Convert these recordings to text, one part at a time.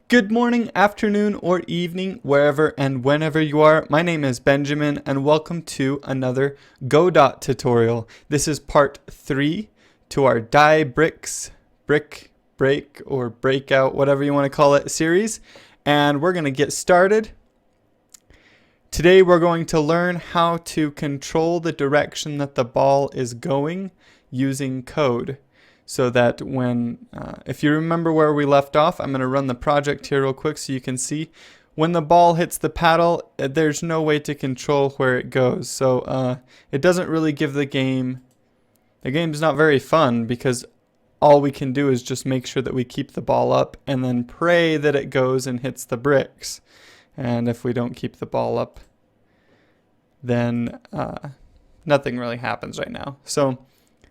Good morning, afternoon, or evening, wherever and whenever you are. My name is Benjamin, and welcome to another Godot tutorial. This is part 3 to our Die Bricks, Break, or Breakout, whatever you want to call it, series. And we're going to get started. Today we're going to learn how to control the direction that the ball is going using code. So that when, if you remember where we left off, I'm going to run the project here real quick so you can see. When the ball hits the paddle, there's no way to control where it goes. So it doesn't really give the game's not very fun because all we can do is just make sure that we keep the ball up and then pray that it goes and hits the bricks. And if we don't keep the ball up, then nothing really happens right now. So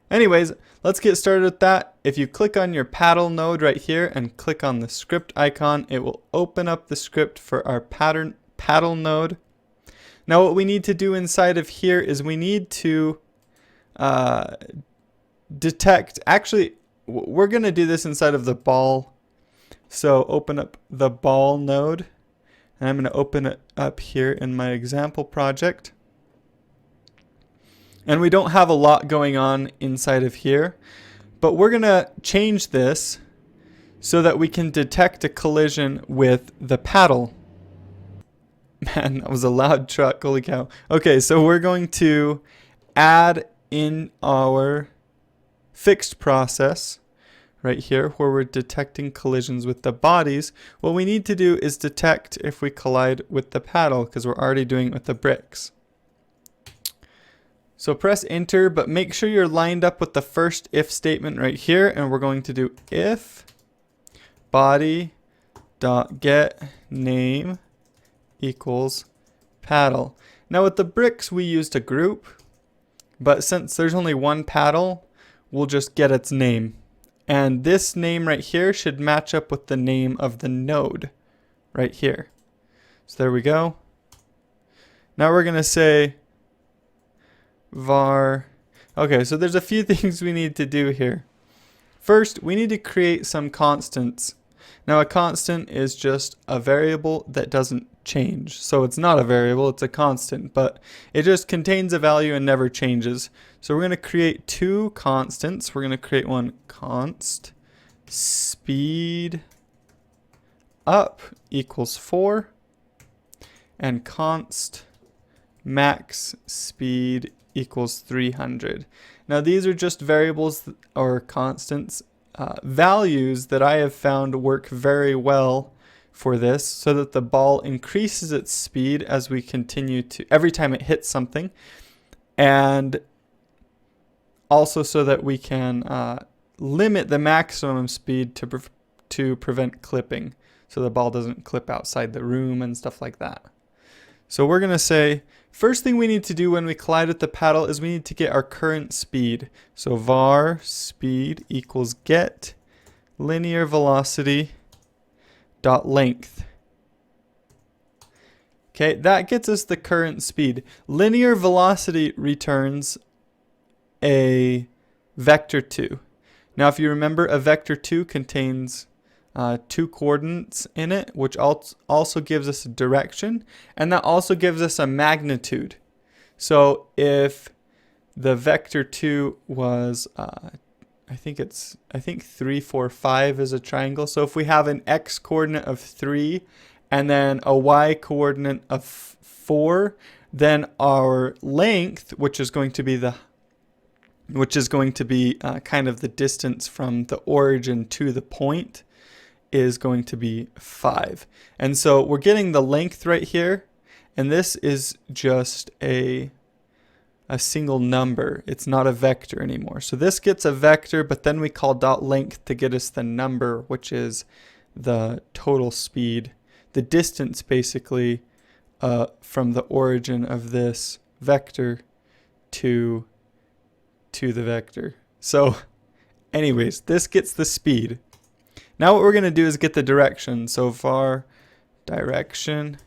anyways, let's get started with that. If you click on your paddle node right here and click on the script icon, it will open up the script for our paddle node. Now what we need to do inside of here is we need to detect, actually we're going to do this inside of the ball. So open up the ball node, and I'm going to open it up here in my example project. And we don't have a lot going on inside of here, but we're going to change this so that we can detect a collision with the paddle. Man, that was a loud truck, holy cow. Okay, so we're going to add in our fixed process right here where we're detecting collisions with the bodies. What we need to do is detect if we collide with the paddle because we're already doing it with the bricks. So press enter, but make sure you're lined up with the first if statement right here, and we're going to do if body.get name equals paddle. Now with the bricks we used a group, but since there's only one paddle, we'll just get its name. And this name right here should match up with the name of the node right here. So there we go. Now we're going to say var. Okay, so there's a few things we need to do here. First, we need to create some constants. Now a constant is just a variable that doesn't change. So it's not a variable, it's a constant, but it just contains a value and never changes. So we're going to create two constants. We're going to create one const speed up equals 4 and const max speed equals 300. Now these are just variables or constants, values that I have found work very well for this so that the ball increases its speed as we continue to, every time it hits something, and also so that we can limit the maximum speed to prevent clipping so the ball doesn't clip outside the room and stuff like that. So we're going to say, first thing we need to do when we collide with the paddle is we need to get our current speed. So var speed equals get linear velocity dot length. Okay, that gets us the current speed. Linear velocity returns a vector 2. Now if you remember, a vector 2 contains two coordinates in it, which also gives us a direction, and that also gives us a magnitude. So if the vector 2 was, I think 3, 4, 5 is a triangle. So if we have an x coordinate of 3 and then a y coordinate of 4, then our length, which is going to be kind of the distance from the origin to the point, is going to be 5. And so we're getting the length right here, and this is just a single number. It's not a vector anymore. So this gets a vector, but then we call dot length to get us the number, which is the total speed, the distance basically from the origin of this vector to the vector. So anyways, this gets the speed. Now what we're going to do is get the direction. So var direction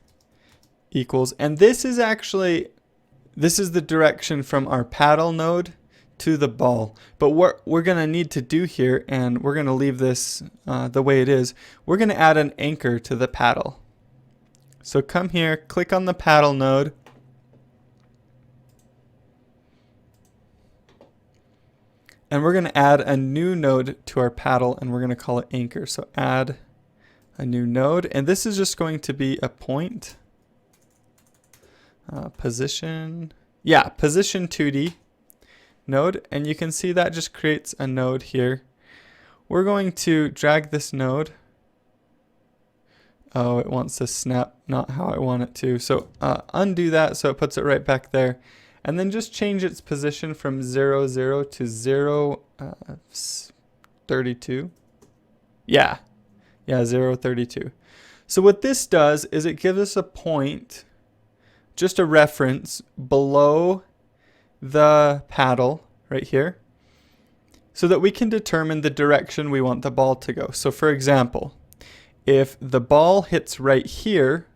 equals, and this is the direction from our paddle node to the ball. But what we're going to need to do here, and we're going to leave this the way it is, we're going to add an anchor to the paddle. So come here, click on the paddle node. And we're going to add a new node to our paddle, and we're going to call it anchor. So add a new node, and this is just going to be a point. Position 2D node, and you can see that just creates a node here. We're going to drag this node. Oh, it wants to snap, not how I want it to. So undo that so it puts it right back there. And then just change its position from 0, 0 to 0, 32. Yeah, 0, 32. So what this does is it gives us a point, just a reference below the paddle right here, so that we can determine the direction we want the ball to go. So for example, if the ball hits right here,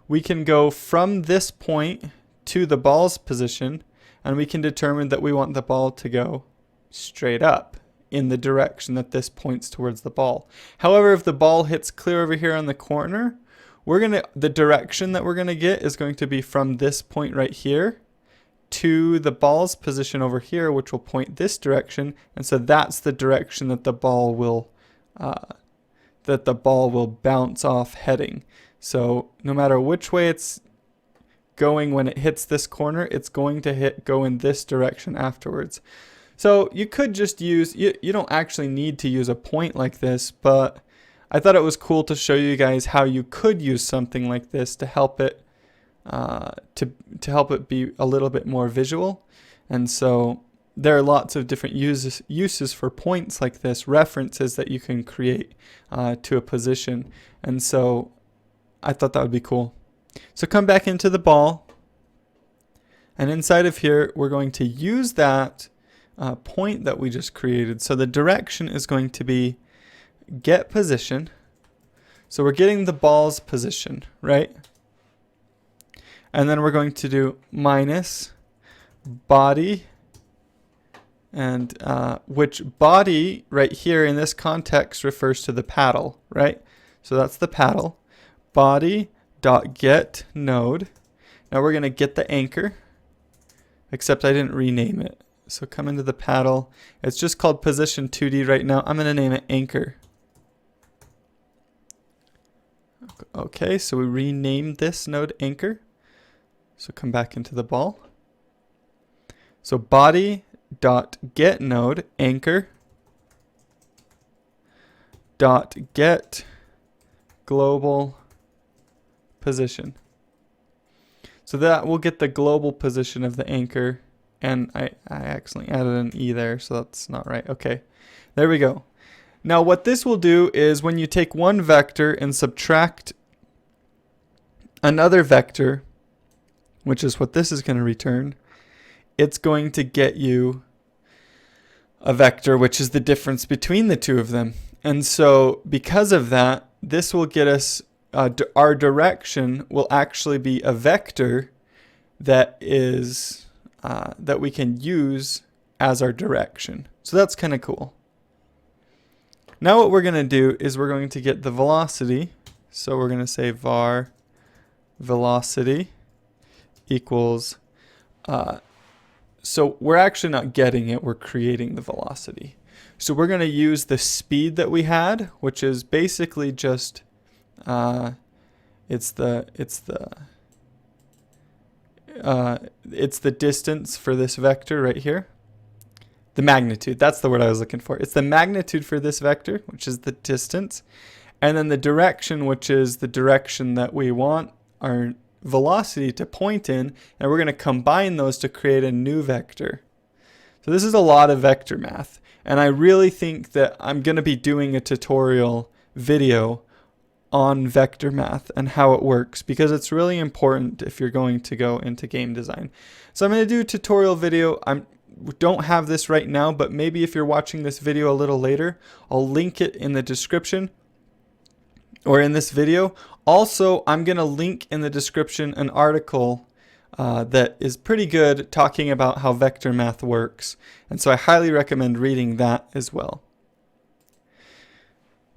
we can go from this point to the ball's position, and we can determine that we want the ball to go straight up in the direction that this points towards the ball. However, if the ball hits clear over here on the corner, the direction that we're gonna get is going to be from this point right here to the ball's position over here, which will point this direction, and so that's the direction that the ball will bounce off heading. So no matter which way it's going when it hits this corner, it's going to go in this direction afterwards. So you could just use, you don't actually need to use a point like this, but I thought it was cool to show you guys how you could use something like this to help it to help it be a little bit more visual. And so there are lots of different uses for points like this, references that you can create to a position. And so I thought that would be cool. So come back into the ball, and inside of here we're going to use that point that we just created. So the direction is going to be get position. So we're getting the ball's position, right? And then we're going to do minus body, and which body right here in this context refers to the paddle, right? So that's the paddle. Body dot get node. Now we're going to get the anchor, except I didn't rename it. So come into the paddle. It's just called position 2D right now. I'm going to name it anchor. Okay, so we renamed this node anchor. So come back into the ball. So body dot get node anchor dot get global position. So that will get the global position of the anchor, and I accidentally added an E there, so that's not right. Okay, there we go. Now what this will do is when you take one vector and subtract another vector, which is what this is going to return, it's going to get you a vector which is the difference between the two of them. And so because of that, this will get us our direction will actually be a vector that is that we can use as our direction. So that's kind of cool. Now what we're going to do is we're going to get the velocity. So we're going to say var velocity equals, so we're actually not getting it, we're creating the velocity. So we're going to use the speed that we had, which is basically just it's the distance for this vector right here. The magnitude, that's the word I was looking for. It's the magnitude for this vector, which is the distance, and then the direction, which is the direction that we want our velocity to point in, and we're going to combine those to create a new vector. So this is a lot of vector math, and I really think that I'm going to be doing a tutorial video on vector math and how it works, because it's really important if you're going to go into game design. So I'm going to do a tutorial video. Don't have this right now, but maybe if you're watching this video a little later, I'll link it in the description or in this video. Also, I'm going to link in the description an article that is pretty good talking about how vector math works. And so I highly recommend reading that as well.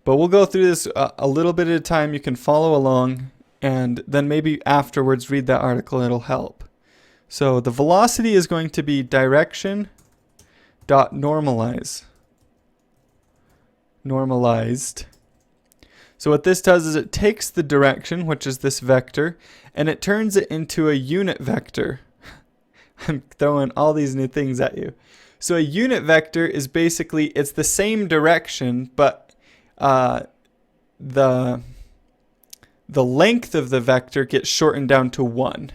But we'll go through this a little bit at a time. You can follow along, and then maybe afterwards read that article. It'll help. So the velocity is going to be direction dot normalized. So what this does is it takes the direction, which is this vector, and it turns it into a unit vector. I'm throwing all these new things at you. So a unit vector is basically, it's the same direction, but the length of the vector gets shortened down to 1.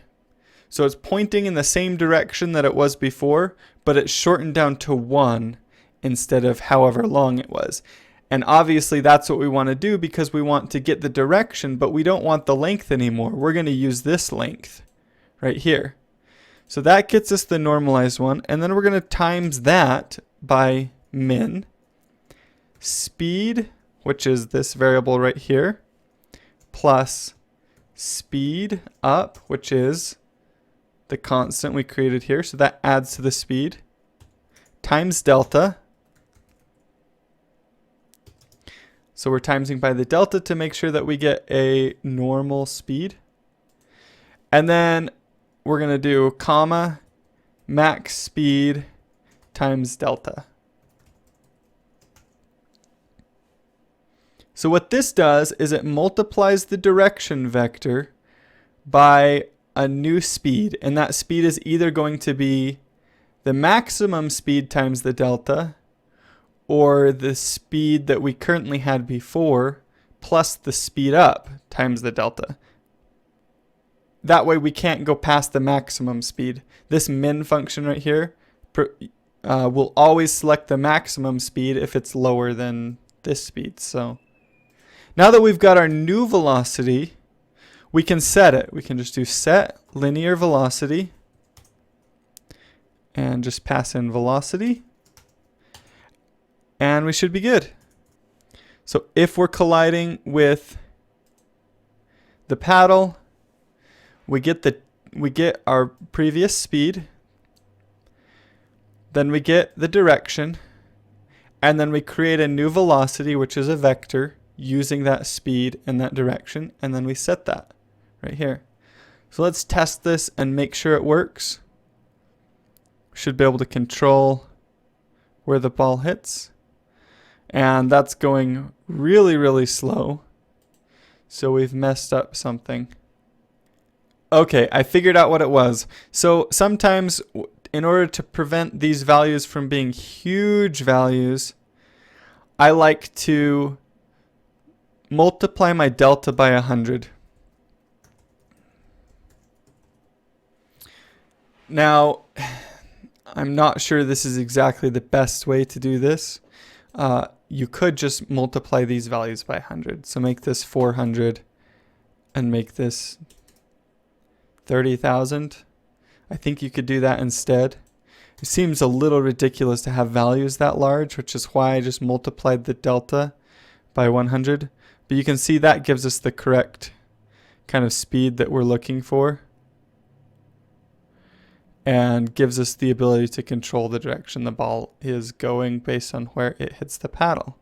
So it's pointing in the same direction that it was before, but it's shortened down to 1 instead of however long it was. And obviously that's what we want to do because we want to get the direction, but we don't want the length anymore. We're going to use this length right here. So that gets us the normalized one, and then we're going to times that by min speed, which is this variable right here, plus speed up, which is the constant we created here, so that adds to the speed, times delta. So we're timesing by the delta to make sure that we get a normal speed. And then we're going to do comma max speed times delta. So what this does is it multiplies the direction vector by a new speed, and that speed is either going to be the maximum speed times the delta, or the speed that we currently had before plus the speed up times the delta. That way we can't go past the maximum speed. This min function right here will always select the maximum speed if it's lower than this speed. So now that we've got our new velocity, we can set it. We can just do set linear velocity and just pass in velocity, and we should be good. So if we're colliding with the paddle, we get our previous speed, then we get the direction, and then we create a new velocity, which is a vector using that speed and that direction, and then we set that right here. So let's test this and make sure it works. We should be able to control where the ball hits, and that's going really, really slow. So we've messed up something. Okay, I figured out what it was. So sometimes in order to prevent these values from being huge values, I like to multiply my delta by 100. Now, I'm not sure this is exactly the best way to do this. You could just multiply these values by 100. So make this 400 and make this 30,000. I think you could do that instead. It seems a little ridiculous to have values that large, which is why I just multiplied the delta by 100. But you can see that gives us the correct kind of speed that we're looking for, and gives us the ability to control the direction the ball is going based on where it hits the paddle.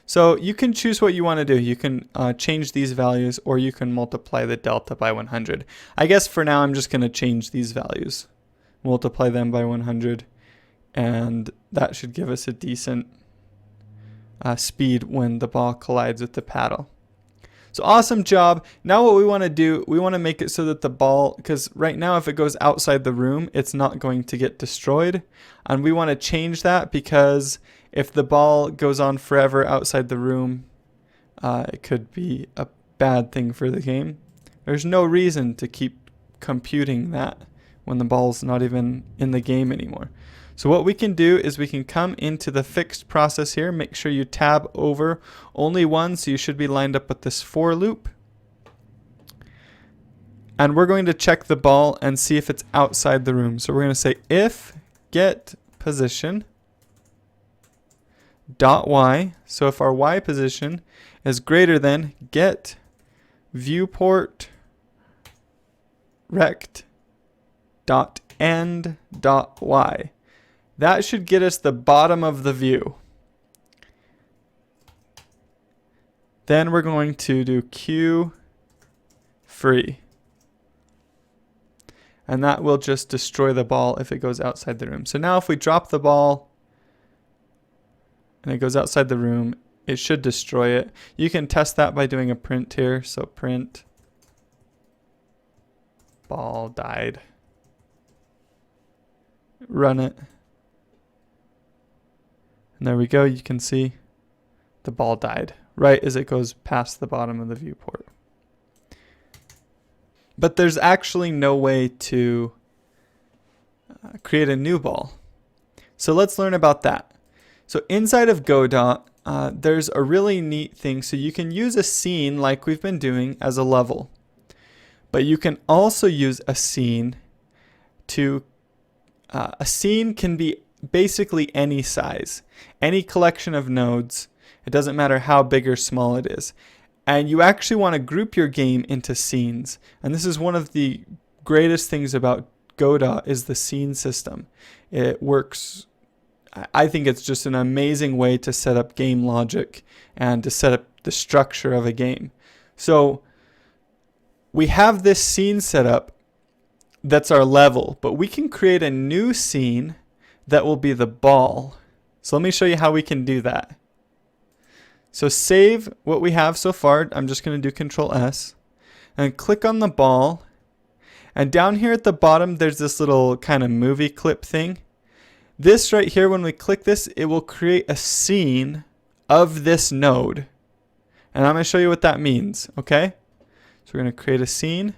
So you can choose what you want to do. You can change these values, or you can multiply the delta by 100. I guess for now I'm just going to change these values, multiply them by 100, and that should give us a decent speed when the ball collides with the paddle. So awesome job. Now what we want to do, we want to make it so that the ball, because right now if it goes outside the room, it's not going to get destroyed. And we want to change that, because if the ball goes on forever outside the room, it could be a bad thing for the game. There's no reason to keep computing that when the ball's not even in the game anymore. So what we can do is we can come into the fixed process here. Make sure you tab over only one, so you should be lined up with this for loop. And we're going to check the ball and see if it's outside the room. So we're going to say if get position dot y. So if our y position is greater than get viewport rect dot end dot y. That should get us the bottom of the view. Then we're going to do Q free. And that will just destroy the ball if it goes outside the room. So now if we drop the ball and it goes outside the room, it should destroy it. You can test that by doing a print here. So print ball died. Run it. And there we go. You can see the ball died right as it goes past the bottom of the viewport. But there's actually no way to create a new ball. So let's learn about that. So inside of Godot, there's a really neat thing. So you can use a scene like we've been doing as a level. But you can also use a scene to, a scene can be basically any size, any collection of nodes. It doesn't matter how big or small it is. And you actually want to group your game into scenes. And this is one of the greatest things about Godot is the scene system. It works, I think it's just an amazing way to set up game logic and to set up the structure of a game. So we have this scene set up that's our level, but we can create a new scene that will be the ball. So let me show you how we can do that. So save what we have so far. I'm just going to do Control S and click on the ball. And down here at the bottom, there's this little kind of movie clip thing. This right here, when we click this, it will create a scene of this node. And I'm going to show you what that means. Okay. So we're going to create a scene.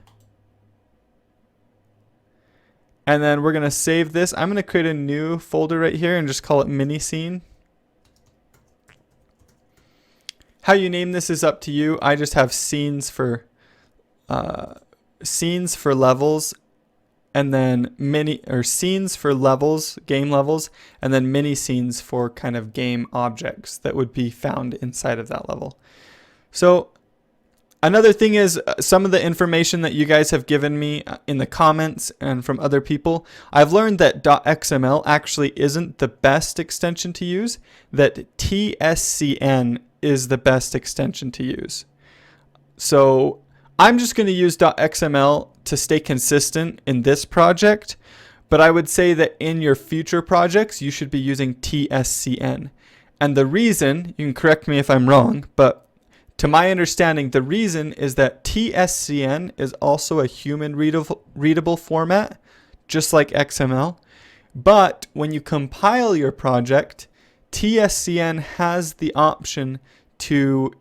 And then we're going to save this. I'm going to create a new folder right here and just call it MiniScene. How you name this is up to you. I just have scenes for levels, and then scenes for levels, game levels, and then mini scenes for kind of game objects that would be found inside of that level. So another thing is some of the information that you guys have given me in the comments and from other people. I've learned that .xml actually isn't the best extension to use, that TSCN is the best extension to use. So I'm just going to use .xml to stay consistent in this project, but I would say that in your future projects, you should be using TSCN. And the reason, you can correct me if I'm wrong, but to my understanding, the reason is that TSCN is also a human readable format, just like XML. But when you compile your project, TSCN has the option to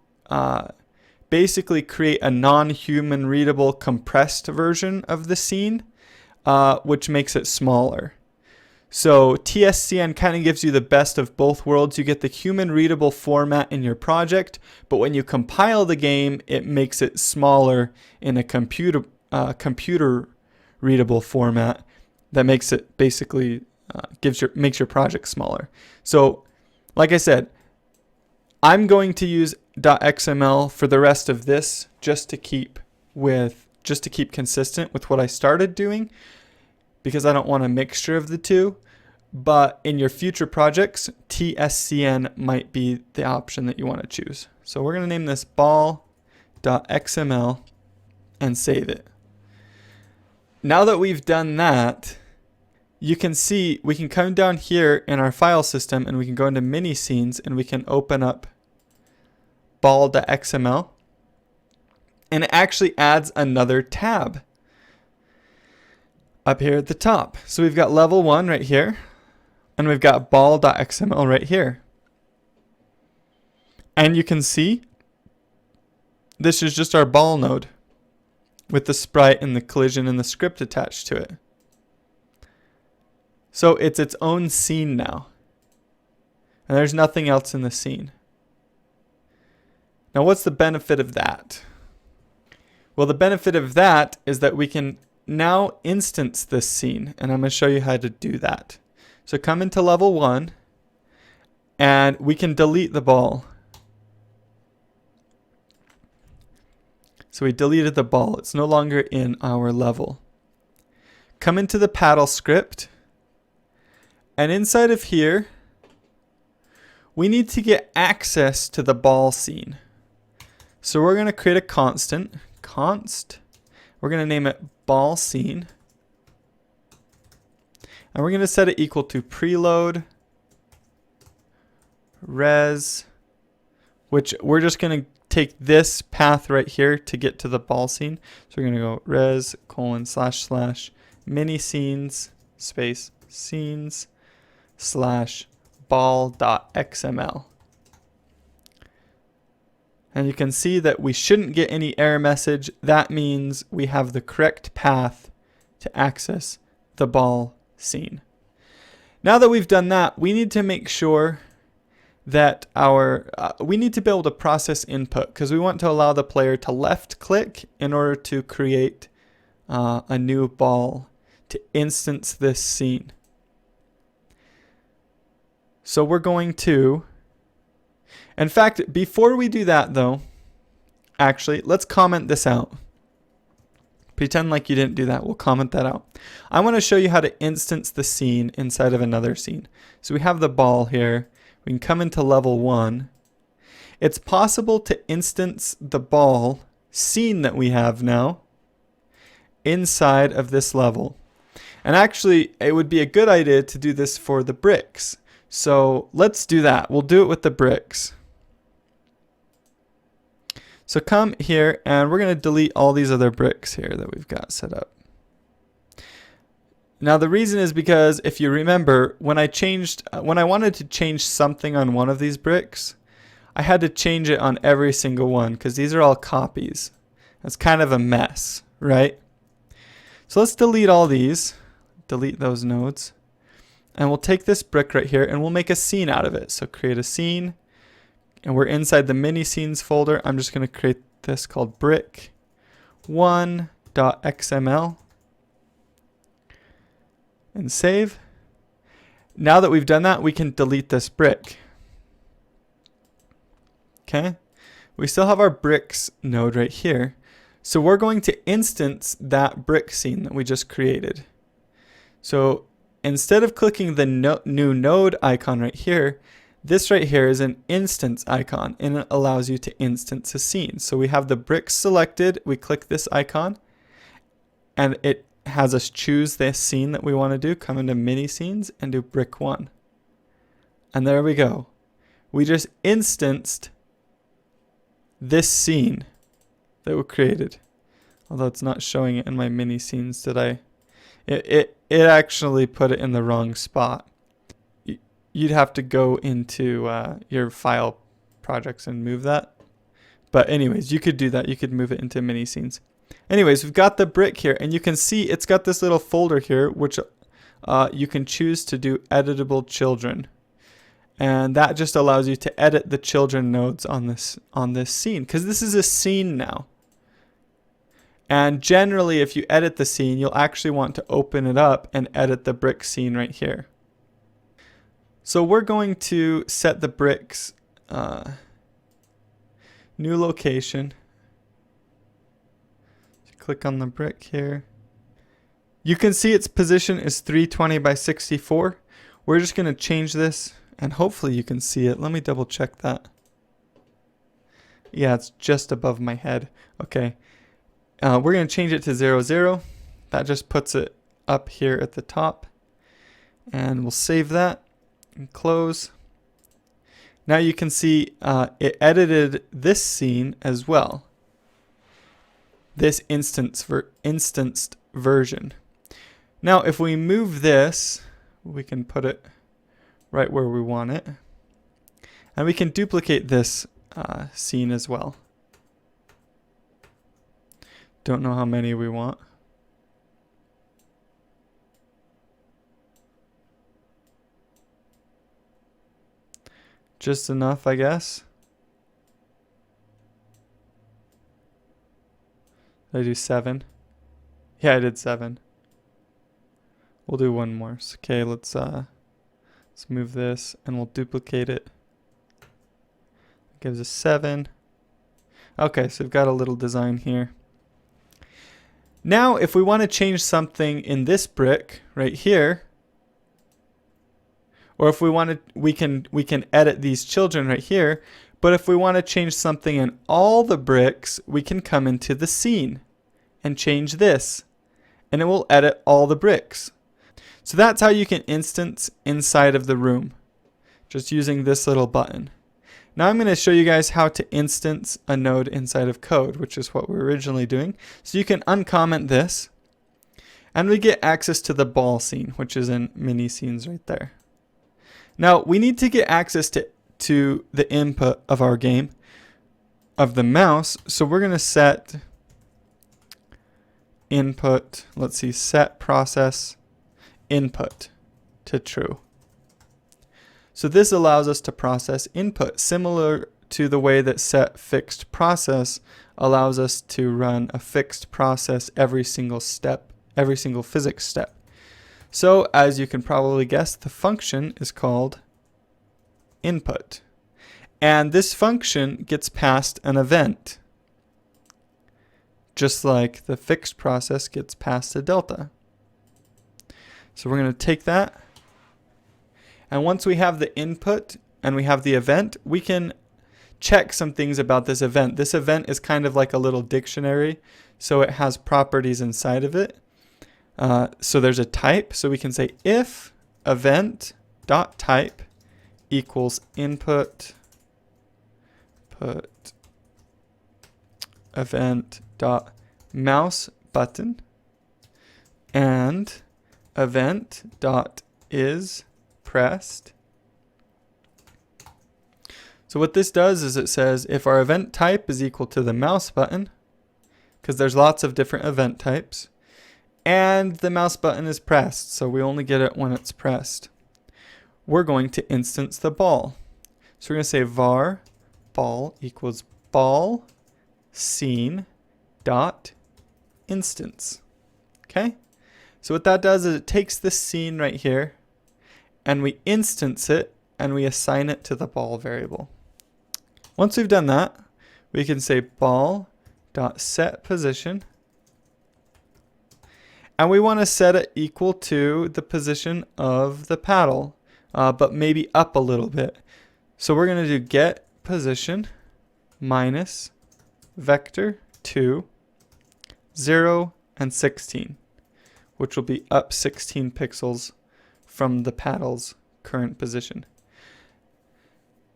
basically create a non-human readable compressed version of the scene, which makes it smaller. So TSCN kind of gives you the best of both worlds. You get the human readable format in your project, but when you compile the game, it makes it smaller in a computer readable format that makes it basically makes your project smaller. So like I said, I'm going to use .xml for the rest of this just to keep consistent with what I started doing, because I don't want a mixture of the two. But in your future projects, TSCN might be the option that you want to choose. So we're going to name this ball.xml and save it. Now that we've done that, you can see we can come down here in our file system and we can go into MiniScenes and we can open up ball.xml, and it actually adds another tab up here at the top. So we've got level 1 right here, and we've got ball.xml right here. And you can see this is just our ball node with the sprite and the collision and the script attached to it. So it's its own scene now. And there's nothing else in the scene. Now what's the benefit of that? Well, the benefit of that is that we can now instance this scene, and I'm going to show you how to do that. So come into level 1, and we can delete the ball. So we deleted the ball. It's no longer in our level. come into the paddle script, and inside of here, we need to get access to the ball scene. So we're going to create a constant, const. We're going to name it ball scene. And we're going to set it equal to preload res, which we're just going to take this path right here to get to the ball scene. So we're going to go res : / MiniScenes space scenes / ball.xml. And you can see that we shouldn't get any error message. That means we have the correct path to access the ball scene. Now that we've done that, we need to make sure that we need to be able to process input, because we want to allow the player to left click in order to create a new ball to instance this scene. So we're going to, in fact, before we do that though, actually, let's comment this out. Pretend like you didn't do that. We'll comment that out. I want to show you how to instance the scene inside of another scene. So we have the ball here. We can come into level 1. It's possible to instance the ball scene that we have now inside of this level. And actually, it would be a good idea to do this for the bricks. So let's do that. We'll do it with the bricks. So come here, and we're going to delete all these other bricks here that we've got set up. Now the reason is because if you remember, when I wanted to change something on one of these bricks, I had to change it on every single one because these are all copies. That's kind of a mess, right? So let's delete all these, delete those nodes, and we'll take this brick right here and we'll make a scene out of it. So create a scene, and we're inside the MiniScenes folder. I'm just going to create this called brick1.xml. And save. Now that we've done that, we can delete this brick. Okay? We still have our bricks node right here. So we're going to instance that brick scene that we just created. So instead of clicking the new node icon right here, this right here is an instance icon, and it allows you to instance a scene. So we have the bricks selected. We click this icon, and it has us choose this scene that we want to do. Come into MiniScenes and do brick 1. And there we go. We just instanced this scene that we created. Although it's not showing it in my MiniScenes, did I? It actually put it in the wrong spot. You'd have to go into your file projects and move that. But anyways, you could do that. You could move it into MiniScenes. Anyways, we've got the brick here, and you can see it's got this little folder here, which you can choose to do editable children. And that just allows you to edit the children nodes on this scene, because this is a scene now. And generally, if you edit the scene, you'll actually want to open it up and edit the brick scene right here. So we're going to set the bricks new location. Click on the brick here. You can see its position is 320 by 64. We're just going to change this, and hopefully you can see it. Let me double check that. Yeah, it's just above my head. Okay. We're going to change it to 0, 0. That just puts it up here at the top. And we'll save that and close. Now you can see it edited this scene as well. This instanced version. Now if we move this, we can put it right where we want it. And we can duplicate this scene as well. Don't know how many we want. Just enough, I guess. Did I do 7? Yeah, I did 7. We'll do one more. So, okay, let's move this and we'll duplicate it. Gives us 7. Okay, so we've got a little design here. Now, if we want to change something in this brick right here, or if we want to, we can edit these children right here. But if we want to change something in all the bricks, we can come into the scene and change this, and it will edit all the bricks. So that's how you can instance inside of the room, just using this little button. Now I'm going to show you guys how to instance a node inside of code, which is what we're originally doing. So you can uncomment this, and we get access to the ball scene, which is in MiniScenes right there. Now we need to get access to the input of our game, of the mouse. So we're going to set input, let's see, set process input to true. So this allows us to process input, similar to the way that set fixed process allows us to run a fixed process every single step, every single physics step. So as you can probably guess, the function is called input. And this function gets passed an event, just like the fixed process gets passed a delta. So we're going to take that, and once we have the input and we have the event, we can check some things about this event. This event is kind of like a little dictionary, so it has properties inside of it. So there's a type, so we can say if event.type equals input put event.mouse button and event.is pressed. So what this does is it says if our event type is equal to the mouse button, because there's lots of different event types, and the mouse button is pressed, so we only get it when it's pressed, we're going to instance the ball. So we're going to say var ball equals ball scene dot instance. Okay? So what that does is it takes this scene right here and we instance it and we assign it to the ball variable. Once we've done that, we can say ball dot set position, and we want to set it equal to the position of the paddle, but maybe up a little bit. So we're going to do get position minus vector 2, 0, and 16, which will be up 16 pixels from the paddle's current position.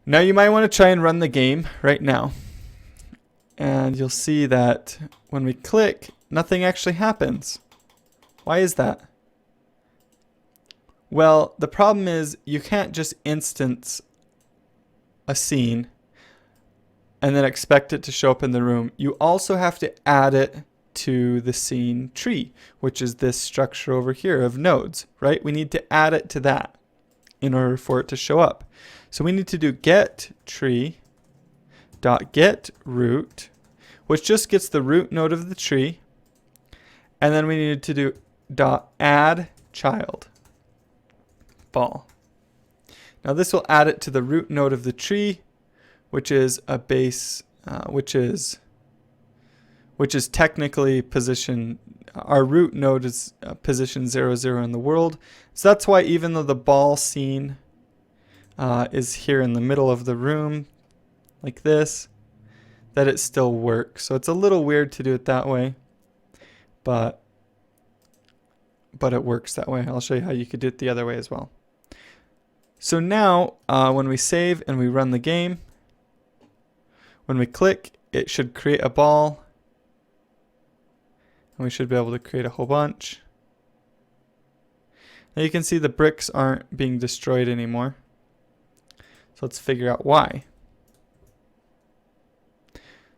Now you might want to try and run the game right now, and you'll see that when we click, nothing actually happens. Why is that? Well, the problem is you can't just instance a scene and then expect it to show up in the room. You also have to add it to the scene tree, which is this structure over here of nodes, right? We need to add it to that in order for it to show up. So we need to do get tree dot get root, which just gets the root node of the tree, and then we need to do dot add child ball. Now this will add it to the root node of the tree, which is a base, which is technically position. Our root node is position 0, 0 in the world. So that's why even though the ball scene is here in the middle of the room, like this, that it still works. So it's a little weird to do it that way, but it works that way. I'll show you how you could do it the other way as well. So now when we save and we run the game, when we click, it should create a ball, and we should be able to create a whole bunch. Now you can see the bricks aren't being destroyed anymore. So let's figure out why.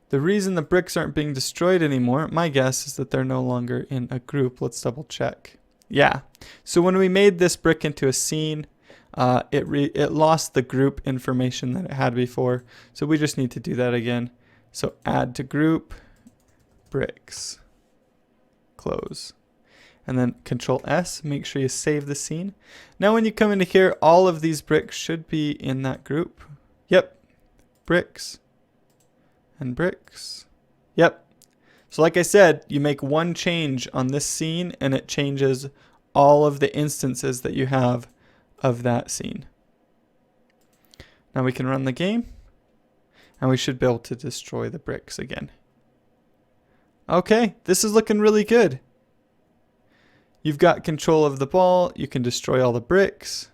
The reason the bricks aren't being destroyed anymore, my guess is that they're no longer in a group. Let's double check. Yeah. So when we made this brick into a scene, it lost the group information that it had before. So we just need to do that again. So add to group, bricks, close. And then Control S, make sure you save the scene. Now when you come into here, all of these bricks should be in that group. Yep, bricks and bricks. Yep, So like I said, you make one change on this scene and it changes all of the instances that you have of that scene. Now we can run the game and we should be able to destroy the bricks again. Okay, this is looking really good. You've got control of the ball. You can destroy all the bricks.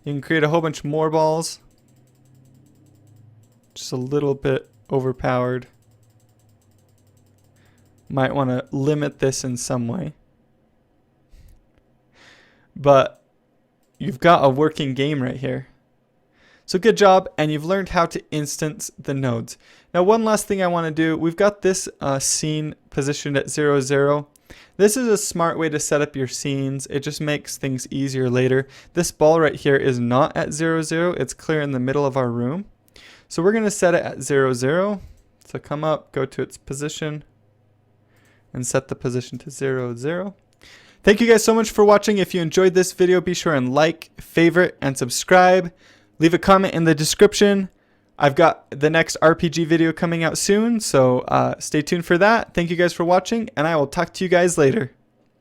You can create a whole bunch more balls. Just a little bit overpowered. Might want to limit this in some way. But you've got a working game right here. So good job, and you've learned how to instance the nodes. Now one last thing I want to do, we've got this scene positioned at 0, 0. This is a smart way to set up your scenes. It just makes things easier later. This ball right here is not at 0, 0. It's clear in the middle of our room. So we're going to set it at 0, 0. So come up, go to its position, and set the position to 0, 0. Thank you guys so much for watching. If you enjoyed this video, be sure and like, favorite, and subscribe. Leave a comment in the description. I've got the next RPG video coming out soon, so stay tuned for that. Thank you guys for watching, and I will talk to you guys later.